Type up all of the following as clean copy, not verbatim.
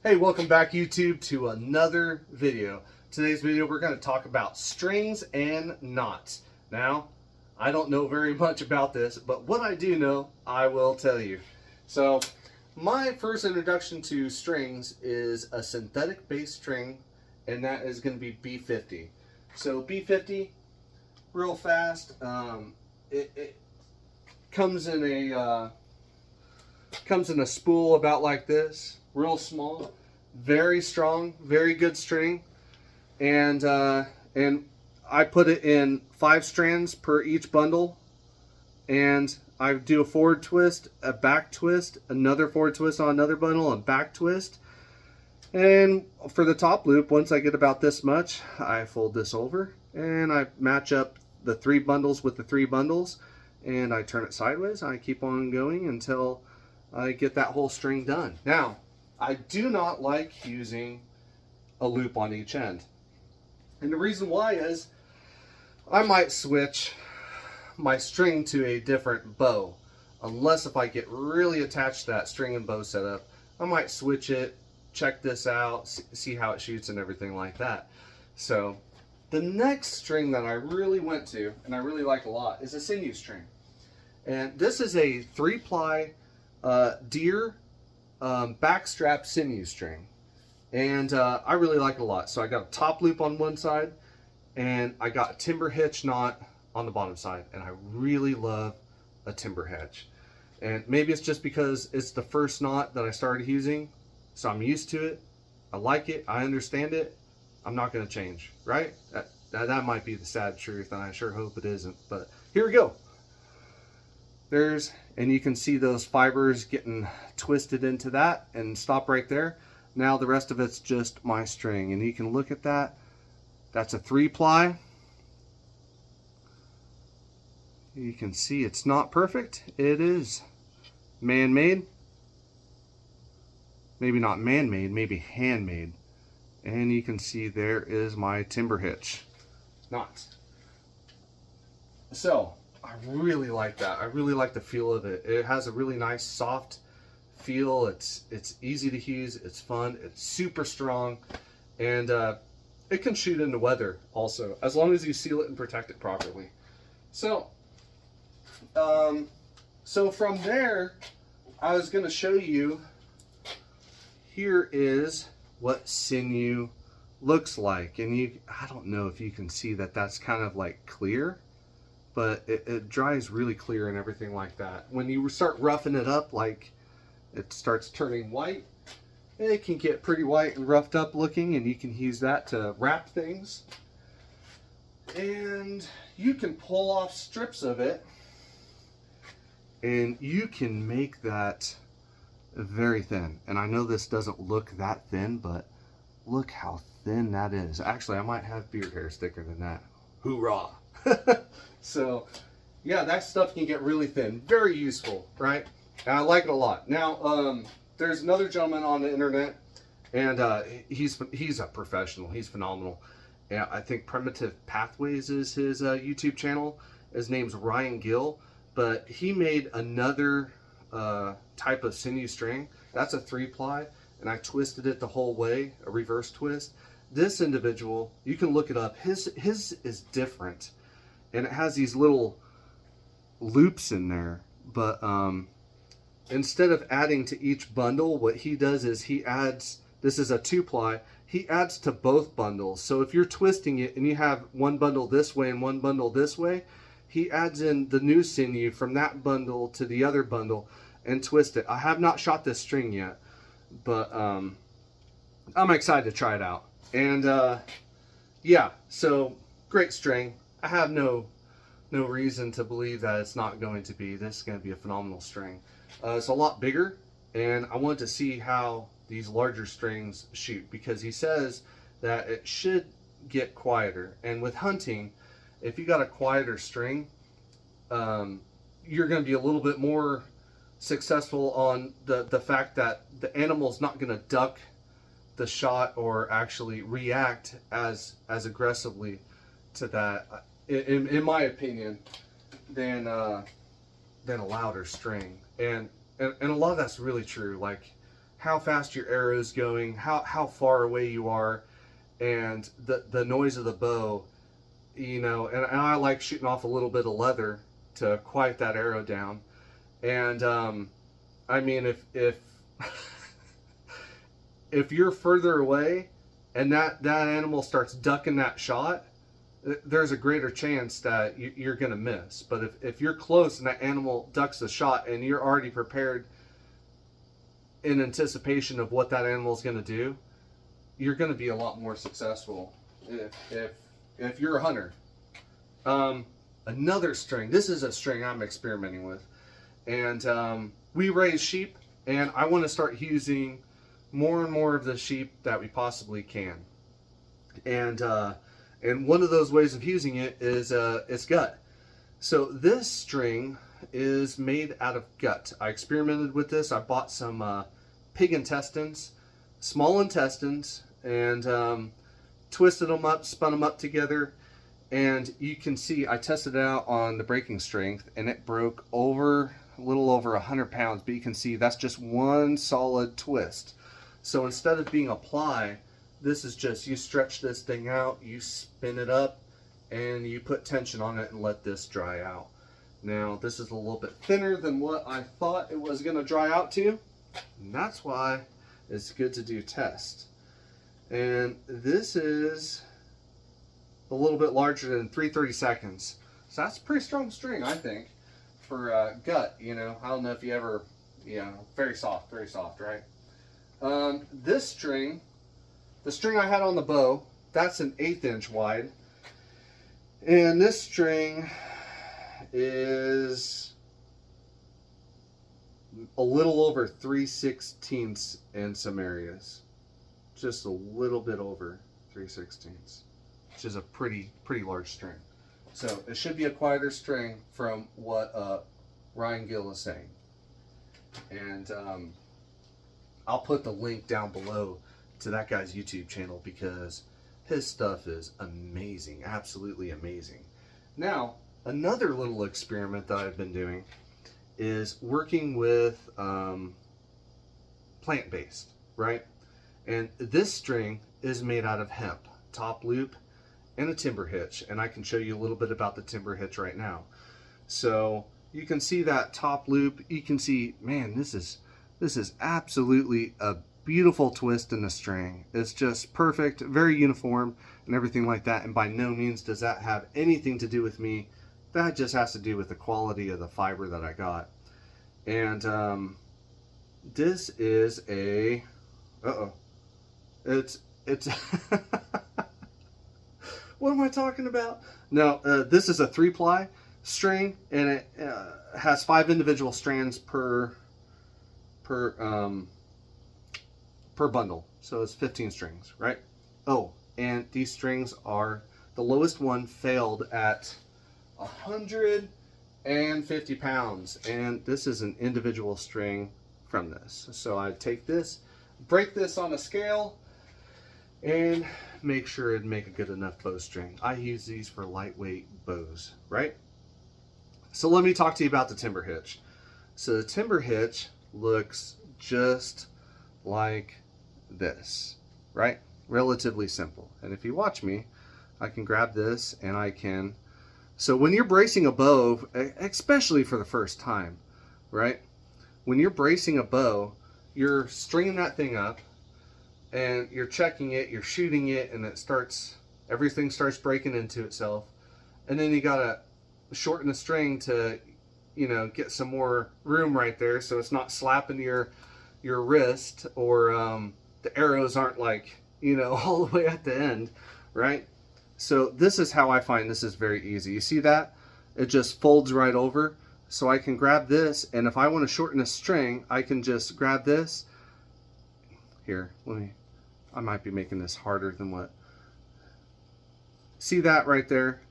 Hey, welcome back YouTube to another video. Today's video we're going to talk about strings and knots. Now, I don't know very much about this, but what I do know, I will tell you. So, my first introduction to strings is a synthetic bass string, and that is going to be B50. So B50, real fast. It comes in a spool about like this. Real small, very strong, very good string, and I put it in 5 strands per each bundle, and I do a forward twist, a back twist, another forward twist on another bundle, and back twist. And for the top loop, once I get about this much, I fold this over and I match up the 3 bundles with the 3 bundles, and I turn it sideways. I keep on going until I get that whole string done. Now, I do not like using a loop on each end. And the reason why is I might switch my string to a different bow. Unless if I get really attached to that string and bow setup, I might switch it, check this out, see how it shoots and everything like that. So the next string that I really went to, and I really like a lot, is a sinew string. And this is a 3-ply deer backstrap sinew string, and I really like it a lot. So I got a top loop on one side, and I got a timber hitch knot on the bottom side, and I really love a timber hitch. And maybe it's just because it's the first knot that I started using, so I'm used to it. I like it, I understand it. I'm not going to change, right? That might be the sad truth, and I sure hope it isn't. But here we go. And you can see those fibers getting twisted into that and stop right there. Now the rest of it's just my string, and you can look at that. That's a 3-ply. You can see it's not perfect. It is man-made. Maybe not man-made, maybe handmade. And you can see there is my timber hitch knot. So I really like that. I really like the feel of it. It has a really nice soft feel. It's easy to use. It's fun. It's super strong, and it can shoot into weather also, as long as you seal it and protect it properly. So, so from there, I was going to show you. Here is what sinew looks like, and I don't know if you can see that. That's kind of like clear. But it dries really clear and everything like that. When you start roughing it up, like it starts turning white, it can get pretty white and roughed up looking, and you can use that to wrap things. And you can pull off strips of it, and you can make that very thin. And I know this doesn't look that thin, but look how thin that is. Actually, I might have beard hairs thicker than that. Hoorah! So yeah, that stuff can get really thin. Very useful, right? And I like it a lot. Now there's another gentleman on the internet, and he's a professional. He's phenomenal. And I think Primitive Pathways is his YouTube channel. His name's Ryan Gill, but he made another type of sinew string. That's a 3-ply, and I twisted it the whole way, a reverse twist. This individual, you can look it up. His is different, and it has these little loops in there. But instead of adding to each bundle, what he does is he adds, this is a 2-ply, he adds to both bundles. So if you're twisting it and you have one bundle this way and one bundle this way, he adds in the new sinew from that bundle to the other bundle and twist it. I have not shot this string yet, but I'm excited to try it out. And yeah, so great string. I have no reason to believe that it's not going to be. This is going to be a phenomenal string. It's a lot bigger, and I wanted to see how these larger strings shoot, because he says that it should get quieter. And with hunting, if you got a quieter string, you're going to be a little bit more successful on the fact that the animal's not going to duck the shot or actually react as aggressively to that, in my opinion, than a louder string. And a lot of that's really true. Like how fast your arrow is going, how far away you are, and the noise of the bow, you know, and I like shooting off a little bit of leather to quiet that arrow down. And I mean, if if you're further away and that animal starts ducking that shot, there's a greater chance that you're going to miss. But if you're close and that animal ducks the shot and you're already prepared in anticipation of what that animal is going to do, you're going to be a lot more successful if you're a hunter. Another string. This is a string I'm experimenting with, and we raise sheep, and I want to start using more and more of the sheep that we possibly can. And one of those ways of using it is its gut. So this string is made out of gut. I experimented with this. I bought some pig intestines, small intestines, and twisted them up, spun them up together. And you can see I tested it out on the breaking strength, and it broke over a little over 100 pounds. But you can see that's just one solid twist. So instead of being a ply, this is just, you stretch this thing out, you spin it up, and you put tension on it and let this dry out. Now, this is a little bit thinner than what I thought it was going to dry out to, and that's why it's good to do tests. And this is a little bit larger than 3/32. So that's a pretty strong string, I think, for gut, you know. I don't know if you ever, you know, very soft, right? This string, the string I had on the bow, that's an 1/8 inch wide. And this string is a little over 3/16 in some areas. Just a little bit over 3/16, which is a pretty large string. So it should be a quieter string from what Ryan Gill is saying. And I'll put the link down below to that guy's YouTube channel because his stuff is amazing, absolutely amazing. Now, another little experiment that I've been doing is working with plant-based, right? And this string is made out of hemp, top loop, and a timber hitch. And I can show you a little bit about the timber hitch right now. So you can see that top loop. You can see, man, this is absolutely a beautiful twist in the string. It's just perfect, very uniform, and everything like that. And by no means does that have anything to do with me. That just has to do with the quality of the fiber that I got. And this is a, it's what am I talking about? No, this is a 3-ply string, and it has 5 individual strands per bundle. So it's 15 strings, right? Oh, and these strings are, the lowest one failed at 150 pounds, and this is an individual string from this. So I take this, break this on a scale, and make sure it'd make a good enough bowstring. I use these for lightweight bows, right? So let me talk to you about the timber hitch. So the timber hitch looks just like this, right? Relatively simple. And if you watch me, I can grab this and I can, so when you're bracing a bow, especially for the first time, right? When you're bracing a bow, you're stringing that thing up and you're checking it, you're shooting it, and everything starts breaking into itself. And then you gotta shorten the string to, you know, get some more room right there so it's not slapping your wrist, or the arrows aren't like, you know, all the way at the end, right? So this is how I find this is very easy. You see that? It just folds right over. So I can grab this, and if I want to shorten a string, I can just grab this. Here, I might be making this harder than what. See that right there?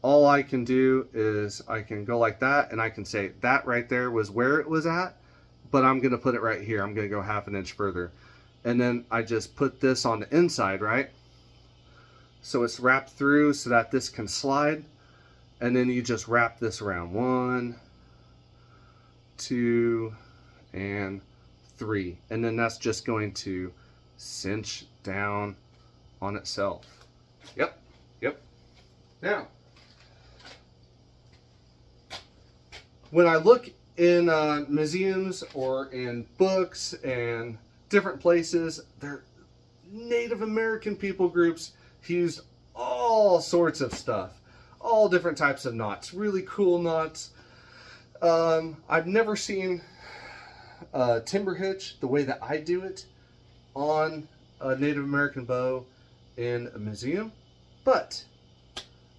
All I can do is I can go like that, and I can say that right there was where it was at, but I'm going to put it right here. I'm going to go 1/2 inch further. And then I just put this on the inside, right? So it's wrapped through so that this can slide. And then you just wrap this around 1, 2, and 3, and then that's just going to cinch down on itself. Yep, yep. Now, when I look in museums or in books and different places, they're Native American people groups used all sorts of stuff, all different types of knots, really cool knots. I've never seen a timber hitch the way that I do it on a Native American bow in a museum, but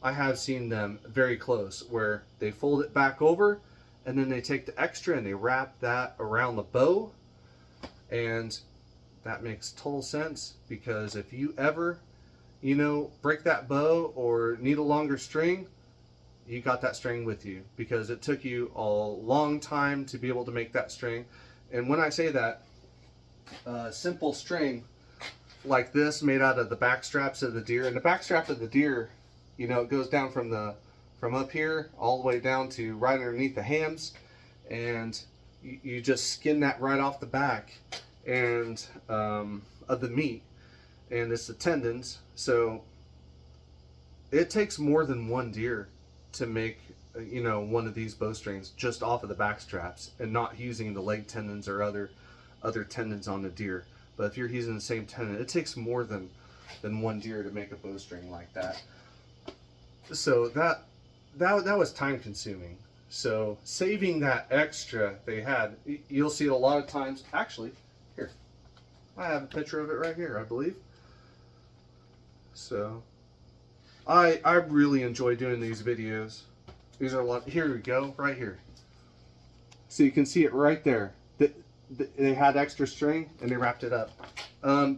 I have seen them very close where they fold it back over and then they take the extra and they wrap that around the bow, and that makes total sense, because if you ever, you know, break that bow or need a longer string, you got that string with you, because it took you a long time to be able to make that string. And when I say that, simple string like this made out of the back straps of the deer, and the back strap of the deer, you know, it goes down from up here all the way down to right underneath the hams, and you just skin that right off the back and of the meat, and it's the tendons. So it takes more than one deer to make, you know, one of these bowstrings just off of the back straps, and not using the leg tendons or other tendons on the deer. But if you're using the same tendon, it takes more than one deer to make a bowstring like that. So that was time consuming. So saving that extra they had, you'll see it a lot of times. Actually, here, I have a picture of it right here, I believe. So I really enjoy doing these videos. These are a lot. Here we go, right here. So you can see it right there. They had extra string and they wrapped it up.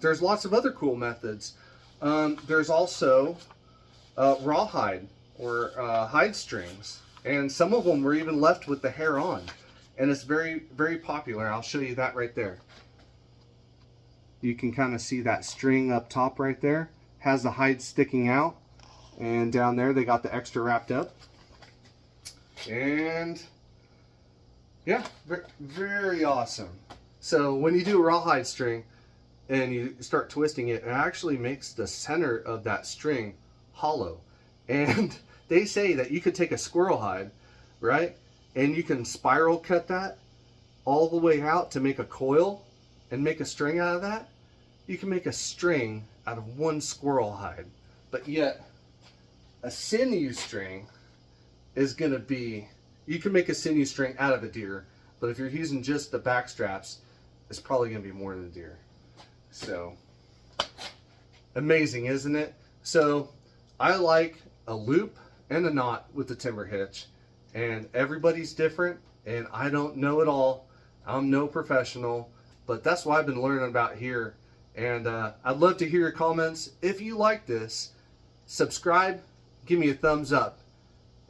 There's lots of other cool methods. There's also rawhide or hide strings, and some of them were even left with the hair on, and it's very, very popular. I'll show you that right there. You can kind of see that string up top right there has the hide sticking out, and down there they got the extra wrapped up. And yeah, very awesome. So when you do a rawhide string and you start twisting it, it actually makes the center of that string hollow. And they say that you could take a squirrel hide, right, and you can spiral cut that all the way out to make a coil and make a string out of that. You can make a string out of one squirrel hide. But yet a sinew string is going to be, you can make a sinew string out of a deer, but if you're using just the back straps, it's probably going to be more than a deer. So amazing, isn't it? So I like a loop and a knot with the timber hitch, and everybody's different, and I don't know it all. I'm no professional, but that's what I've been learning about here. And I'd love to hear your comments. If you like this, subscribe, give me a thumbs up.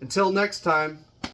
Until next time.